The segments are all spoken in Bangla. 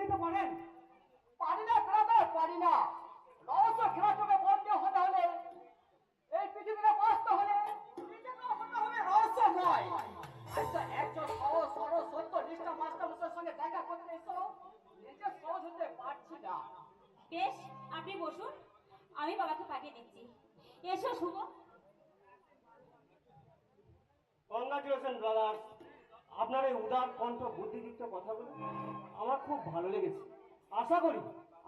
দিতে পারেন? পারি না ব্রাদার, পারি না। রহস্য খেলাচকে বন্ধ হতে হলে, এই পৃথিবীতে বাঁচতে হলে নিজেকে হতে হবে রহস্যময়। আচ্ছা, একজন সহজ সরল সত্য নিষ্ঠা মাস্টারমশাইয়ের সঙ্গে দেখা করতে এসো, নিজে সহজ হতে পারছি না। বেশ, আপনি বসুন, আমি বাবাকে পাঠিয়ে দিচ্ছি। এসো শুভ। কংগ্রাচুলেশন ব্রাদার্স, আপনার এই উদার কণ্ঠ বুদ্ধিদীপ্ত কথাগুলো আমার খুব ভালো লেগেছে। আশা করি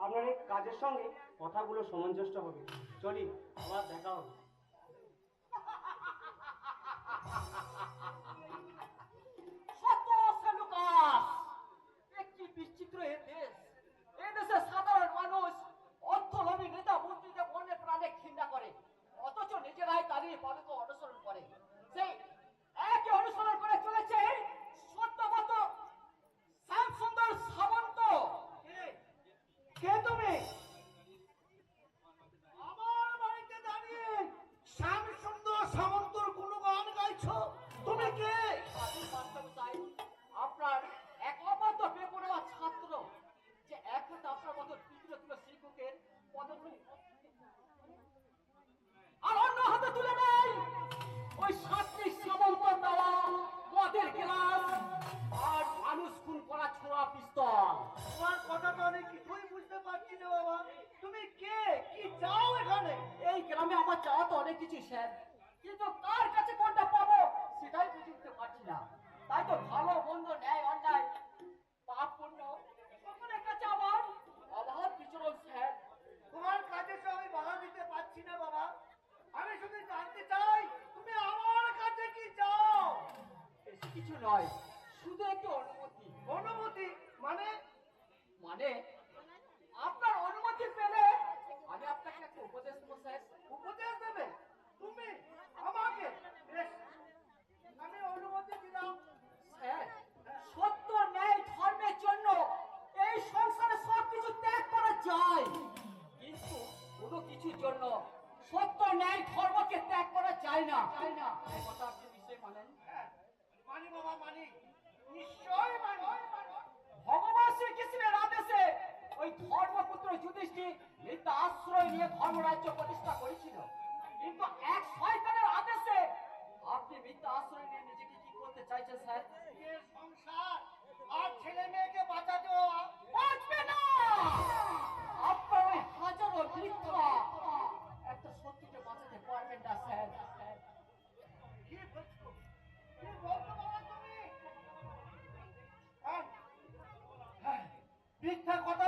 আপনার এই কাজের সঙ্গে কথাগুলো সামঞ্জস্য হবে। চলি, আবার দেখা হবে। শত সেলুকাস, কি বিচিত্র এ দেশ! এই দেশে সাধারণ মানুষ অর্থলোভী নেতা মন্ত্রীদের মনে প্রাণে ঘৃণা করে, অথচ নিজেরাই তারই পদক অনুসরণ করে। সেই একই অনুসরণ করে চলেছে সত্যমত শ্যামসুন্দর সামন্ত। কে তুমি? আমার বাড়িতে দাঁড়িয়ে শ্যামসুন্দর সামন্তর গুণগান গাইছো? তুমি কে? আপনার এক অবাধ্য বেপরোয়া ছাত্র, যে এক হাতে আপনার মতো তৃতীয় শিক্ষকের পদধূলি আর অন্য হাতে তুলে নেয় ওই সাতটি সামন্ত দেওয়া মদের গ্লাস আর মানুষ খুন করা ছোড়া পিস্তল। তোমার কথা তো আমি কিছুই বুঝতে পারছি না বাবা। তুমি কে? কি চাও এখানে? এই গ্রামে আমার চাওয়া তো অনেক কিছু স্যার, কিন্তু কার কাছে কোনটা পাবো সেটাই বুঝে উঠতে পারছি না। তাই তো ভালো মন্দ ন্যায় অন্যায় পাপ পুণ্য সকলের কাছে আমার অবাধ বিচরণ স্যার। তোমার কাজে তো আমি বাধা দিতে পারছি না বাবা। আমি শুধু জানতে চাই তুমি আমার কাছে কি চাও? বেশি কিছু নয়, শুধু একটু অনুমতি। অনুমতি মানে? মানে আপনার অনুমতি পেলে আমি আপনাকে একটা উপদেশ দেবো স্যার। উপদেশ দেবে তুমি আমাকে? বেশ, আমি অনুমতি দিলাম। স্যার, সত্য ন্যায় ধর্মের জন্য এই সংসারে সবকিছু ত্যাগ করা যায়, কিন্তু কোনো কিছুর জন্য সত্য ন্যায় ধর্মকে ত্যাগ করা যায় না। এই কথা আপনি নিশ্চয়ই মানেন? হ্যাঁ, মানি বাবা, মানি, নিশ্চয় মানি। ভগবান শ্রীকৃষ্ণের আদেশে ওই ধর্মপুত্র যুধিষ্ঠির নিত্য আশ্রয় নিয়ে ধর্মরাজ্য প্রতিষ্ঠা করেছিল, কিন্তু এক শয়তানের আদেশে আপনি মিথ্যা আশ্রয় নিয়ে নিজেকে কি করতে চাইছেন স্যার? নিজের সংসার আর ছেলে মেয়েকে বাঁচাতে বাঁচবে না। আপনার ওই হাজারো মিথ্যা একটা সত্যকে বাঁচাতে পারবেন না স্যার। কি বলছো? কি বলছো বাবা তুমি? হ্যাঁ, মিথ্যা কথা